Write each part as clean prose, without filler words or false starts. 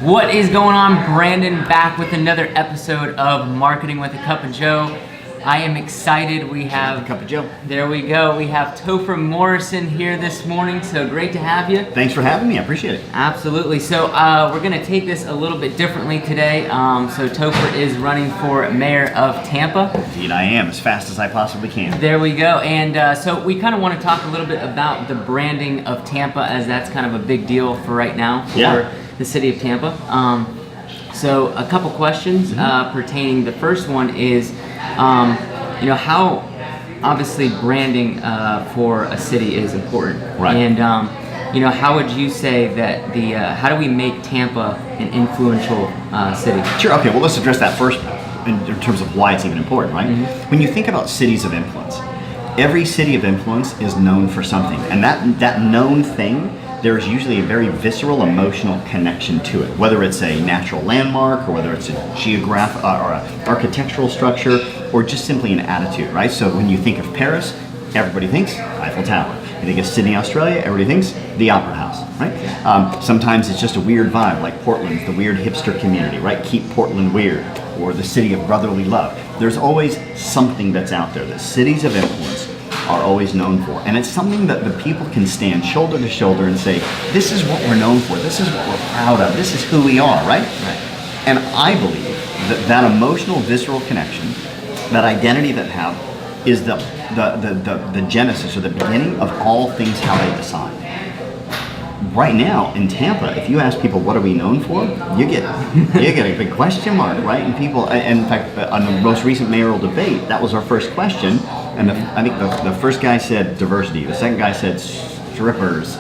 What is going on? Brandon back with another episode of Marketing with a Cup of Joe. I am excited. We have a cup of Joe. There we go. We have Topher Morrison here this morning, so great to have you. Thanks for having me. I appreciate it. Absolutely. So we're going to take this a little bit differently today. So Topher is running for mayor of Tampa. Indeed, I am, as fast as I possibly can. There we go. And so we kind of want to talk a little bit about the branding of Tampa, as that's kind of a big deal for right now for the city of Tampa. So a couple questions pertaining. The first one is, how obviously branding for a city is important, right? And how would you say that how do we make Tampa an influential city? Sure. Okay. Well, let's address that first in terms of why it's even important, right? Mm-hmm. When you think about cities of influence, every city of influence is known for something, and that known thing, there's usually a very visceral, emotional connection to it, whether it's a natural landmark or whether it's a geographic or an architectural structure or just simply an attitude, right? So when you think of Paris, everybody thinks Eiffel Tower. You think of Sydney, Australia, everybody thinks the Opera House, right? Sometimes it's just a weird vibe, like Portland's the weird hipster community, right? Keep Portland weird, or the city of brotherly love. There's always something that's out there that cities of influence are always known for, and it's something that the people can stand shoulder to shoulder and say, this is what we're known for, this is what we're proud of, this is who we are, right? And I believe that emotional, visceral connection, that identity that have, is the genesis or the beginning of all things how they decide. Right now in Tampa, if you ask people what are we known for, you get a big question mark, right? And people, in fact, on the most recent mayoral debate, that was our first question. And I think the first guy said diversity, the second guy said strippers.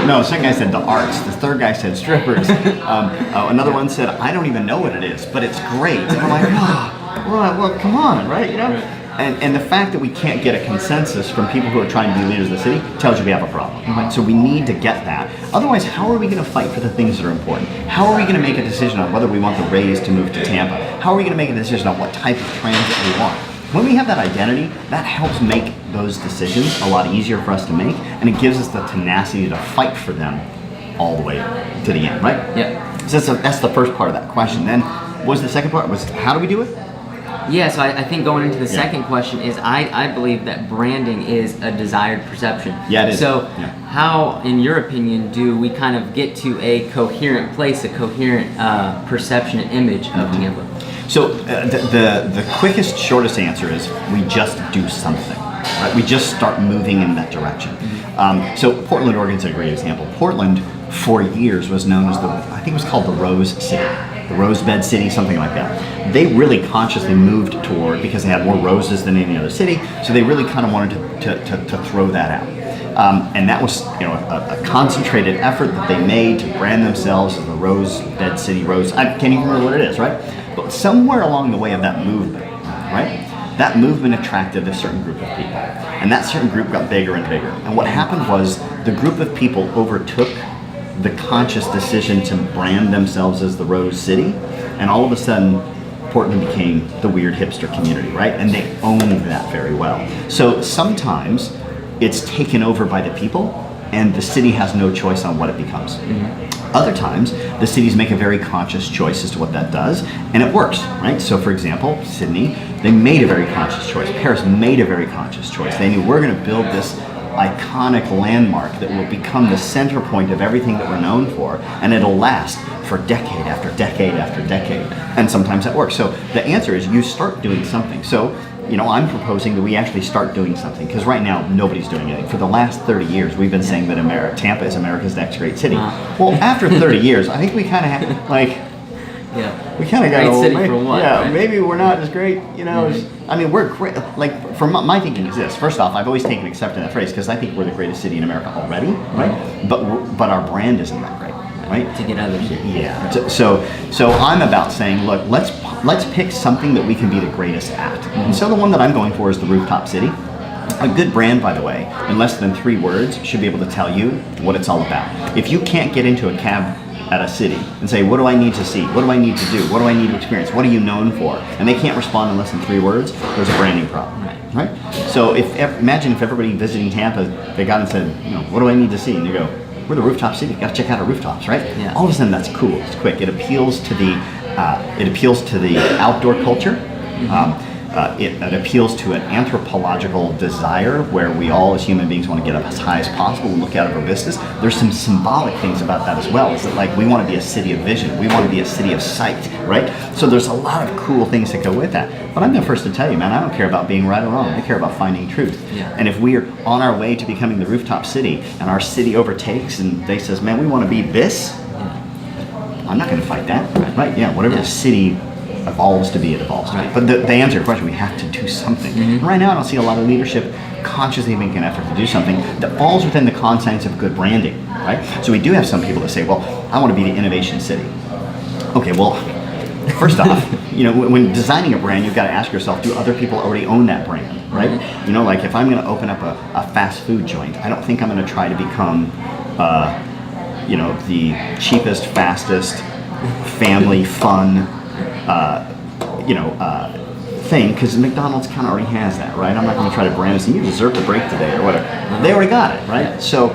No, the second guy said the arts, the third guy said strippers. Another one said, I don't even know what it is, but it's great. And we're like, well, come on, right? And the fact that we can't get a consensus from people who are trying to be leaders of the city tells you we have a problem. Right? So we need to get that. Otherwise, how are we going to fight for the things that are important? How are we going to make a decision on whether we want the Rays to move to Tampa? How are we going to make a decision on what type of transit we want? When we have that identity, that helps make those decisions a lot easier for us to make, and it gives us the tenacity to fight for them all the way to the end, right? Yeah. So that's the first part of that question. Then, what was the second part? Was how do we do it? Yeah, so I think going into the second question is I believe that branding is a desired perception. Yeah, it is. So how, in your opinion, do we kind of get to a coherent place, a coherent perception and image of Tampa? So the quickest, shortest answer is we just do something. Right? We just start moving in that direction. So Portland, Oregon's a great example. Portland, for years, was known as I think it was called the Rose City. The Rose Bed City, something like that. They really consciously moved toward, because they had more roses than any other city, so they really kind of wanted to throw that out. And that was a concentrated effort that they made to brand themselves as the Rose Bed City Rose. I can't even remember what it is, right? But somewhere along the way of that movement, right? That movement attracted a certain group of people. And that certain group got bigger and bigger. And what happened was the group of people overtook the conscious decision to brand themselves as the Rose City, and all of a sudden Portland became the weird hipster community, right? And they owned that very well. So sometimes it's taken over by the people and the city has no choice on what it becomes. Other times the cities make a very conscious choice as to what that does, and it works, right? So for example, Sydney, they made a very conscious choice. Paris made a very conscious choice. They knew we're going to build this iconic landmark that will become the center point of everything that we're known for, and it'll last for decade after decade after decade. And sometimes that works. So the answer is you start doing something. So I'm proposing that we actually start doing something, because right now nobody's doing anything. For the last 30 years we've been saying that Tampa is America's next great city. Well, after 30 years I think we kind of have we kind of got great city for what? Yeah, right? Maybe we're not as great, I mean, we're great. Like, from my thinking is this. First off, I've always taken except in that phrase because I think we're the greatest city in America already, right? But our brand isn't that great, right? To get others. Yeah. So I'm about saying, look, let's pick something that we can be the greatest at. And so the one that I'm going for is the Rooftop City. A good brand, by the way, in less than 3 words, should be able to tell you what it's all about. If you can't get into a cab at a city and say, what do I need to see? What do I need to do? What do I need to experience? What are you known for? And they can't respond in less than 3 words, there's a branding problem, right? So imagine if everybody visiting Tampa, they got and said, what do I need to see? And you go, we're the rooftop city. You got to check out our rooftops, right? Yeah. All of a sudden, that's cool. It's quick. It appeals to the outdoor culture. It appeals to an anthropological desire where we all as human beings want to get up as high as possible and look out over vistas. There's some symbolic things about that as well. Is that like we want to be a city of vision. We want to be a city of sight, right? So there's a lot of cool things that go with that. But I'm the first to tell you, man, I don't care about being right or wrong. I care about finding truth. Yeah. And if we are on our way to becoming the rooftop city and our city overtakes and they says, man, we want to be this, I'm not going to fight that, right? Yeah, whatever the city evolves to be, it evolves to be. But to answer your question, we have to do something. Right now, I don't see a lot of leadership consciously making an effort to do something that falls within the conscience of good branding, right? So we do have some people that say, well, I want to be the innovation city. Okay, well, first off, when designing a brand, you've got to ask yourself, do other people already own that brand, right? Like if I'm going to open up a fast food joint, I don't think I'm going to try to become, the cheapest, fastest, family fun, thing, because McDonald's kind of already has that, right? I'm not going to try to brand it, you deserve the break today or whatever. They already got it, right? So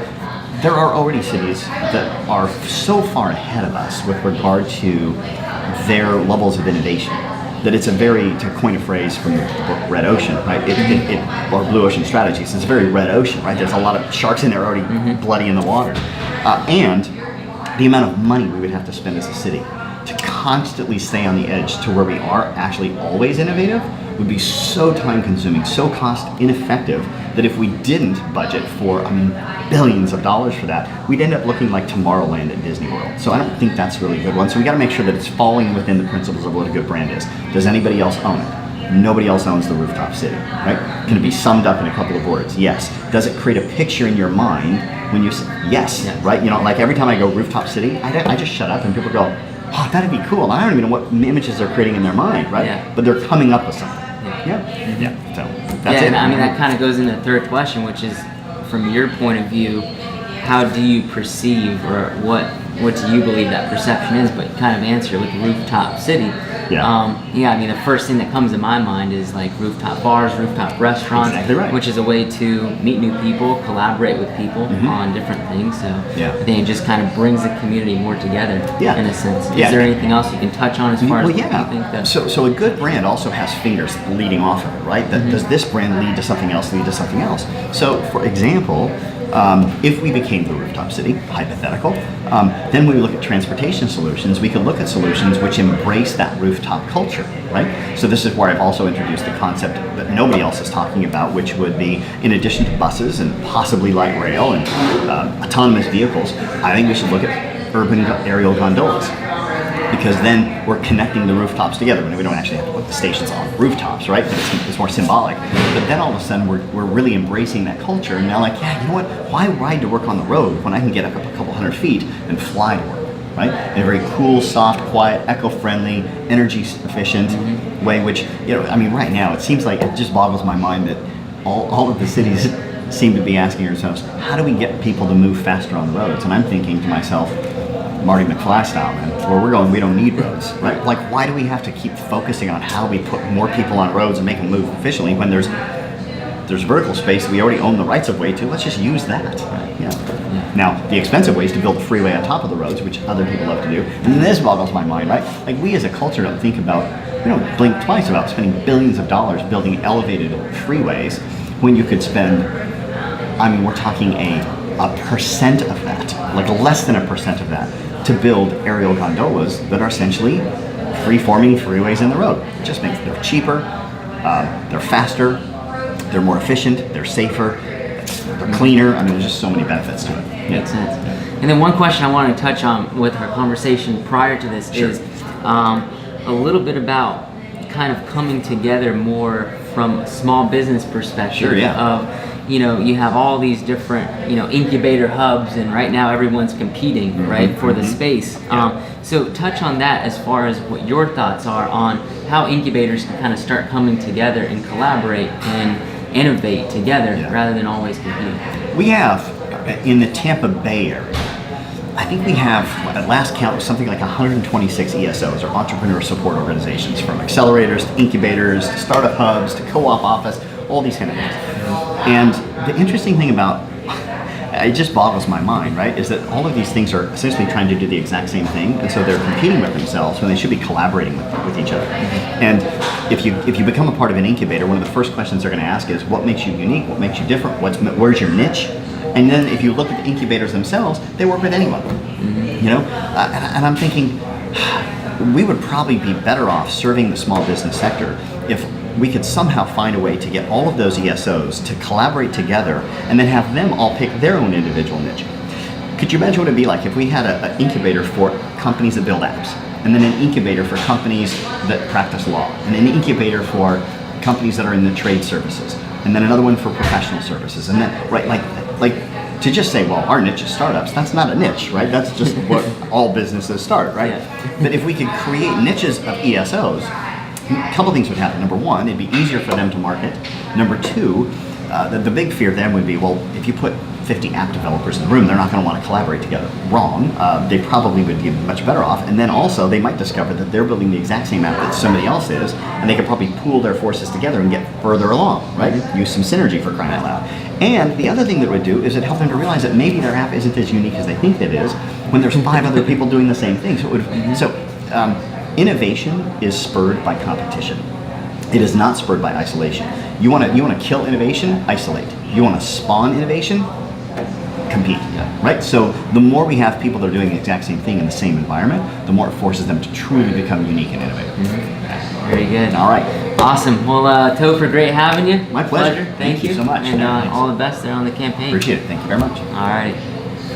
there are already cities that are so far ahead of us with regard to their levels of innovation that it's a very, to coin a phrase from the book Red Ocean, right? Or Blue Ocean Strategies, it's a very red ocean, right? There's a lot of sharks in there already bloody in the water. And the amount of money we would have to spend as a city to constantly stay on the edge to where we are actually always innovative would be so time consuming, so cost ineffective that if we didn't budget for billions of dollars for that, we'd end up looking like Tomorrowland at Disney World. So I don't think that's really a good one. So we got to make sure that it's falling within the principles of what a good brand is. Does anybody else own it? Nobody else owns the rooftop city, right? Can it be summed up in a couple of words? Yes. Does it create a picture in your mind when you say yes, right? Like every time I go rooftop city, I just shut up and people go, oh, that'd be cool. I don't even know what images they're creating in their mind, right? Yeah. But they're coming up with something. Yeah. So that's it. And that kind of goes into the third question, which is, from your point of view, how do you perceive, or what do you believe that perception is? But you kind of answer with rooftop city. The first thing that comes to my mind is like rooftop bars, rooftop restaurants, exactly right. Which is a way to meet new people, collaborate with people on different things. So I think it just kind of brings the community more together in a sense. Is there anything else you can touch on as far as what you think that? So a good brand also has fingers leading off of it, right? Does this brand lead to something else, lead to something else? So for example, if we became the rooftop city, hypothetical, then when we look at transportation solutions, we could look at solutions which embrace that rooftop culture, right? So this is where I've also introduced the concept that nobody else is talking about, which would be, in addition to buses and possibly light rail and autonomous vehicles, I think we should look at urban aerial gondolas. Because then we're connecting the rooftops together. We don't actually have to put the stations on rooftops, right? But it's more symbolic. But then all of a sudden we're really embracing that culture. And now like, you know what? Why ride to work on the road when I can get up a couple hundred feet and fly to work, right? In a very cool, soft, quiet, eco-friendly, energy-efficient way, which, right now it seems like it just boggles my mind that all of the cities seem to be asking ourselves, how do we get people to move faster on the roads? And I'm thinking to myself, Marty McFly style, man. Where we're going, we don't need roads, right? Like, why do we have to keep focusing on how we put more people on roads and make them move efficiently when there's vertical space that we already own the rights of way to? Let's just use that. Now, the expensive way is to build a freeway on top of the roads, which other people love to do. And this boggles my mind, right? Like, we as a culture don't think about, blink twice about spending billions of dollars building elevated freeways when you could spend, we're talking a percent of that, like less than a percent of that, to build aerial gondolas that are essentially free-forming freeways in the road. It just makes they're cheaper, they're faster, they're more efficient, they're safer, they're cleaner. There's just so many benefits to it. Makes sense. And then one question I wanted to touch on with our conversation prior to this is a little bit about kind of coming together more from a small business perspective of, you have all these different, incubator hubs, and right now everyone's competing, right, for the space. So touch on that as far as what your thoughts are on how incubators can kind of start coming together and collaborate and innovate together rather than always competing. We have, in the Tampa Bay area, I think we have, at last count, something like 126 ESOs, or entrepreneur support organizations, from accelerators to incubators to startup hubs to co-op office, all these kind of things. And the interesting thing about it just boggles my mind, right? Is that all of these things are essentially trying to do the exact same thing, and so they're competing with themselves when they should be collaborating with each other. And if you become a part of an incubator, one of the first questions they're going to ask is, what makes you unique? What makes you different? Where's your niche? And then if you look at the incubators themselves, they work with anyone. You know, and I'm thinking, we would probably be better off serving the small business sector if we could somehow find a way to get all of those ESOs to collaborate together and then have them all pick their own individual niche. Could you imagine what it'd be like if we had an incubator for companies that build apps, and then an incubator for companies that practice law, and an incubator for companies that are in the trade services, and then another one for professional services, and then, right, like to just say, well, our niche is startups, that's not a niche, right? That's just what all businesses start, right? Yeah. But if we could create niches of ESOs, a couple things would happen. Number one, it'd be easier for them to market. Number two, the big fear then would be, well, if you put 50 app developers in the room, they're not going to want to collaborate together. Wrong. They probably would be much better off. And then also, they might discover that they're building the exact same app that somebody else is, and they could probably pool their forces together and get further along, right? Use some synergy, for crying out loud. And the other thing that it would do is it help them to realize that maybe their app isn't as unique as they think it is when there's 5 other people doing the same thing. Innovation is spurred by competition. It is not spurred by isolation. You want to kill innovation? Isolate. You want to spawn innovation? Compete. Right? So the more we have people that are doing the exact same thing in the same environment, the more it forces them to truly become unique and innovative. Very good. All right. Awesome. Well, Topher, great having you. My pleasure. Thank you so much. And all the best there on the campaign. Appreciate it. Thank you very much. All right.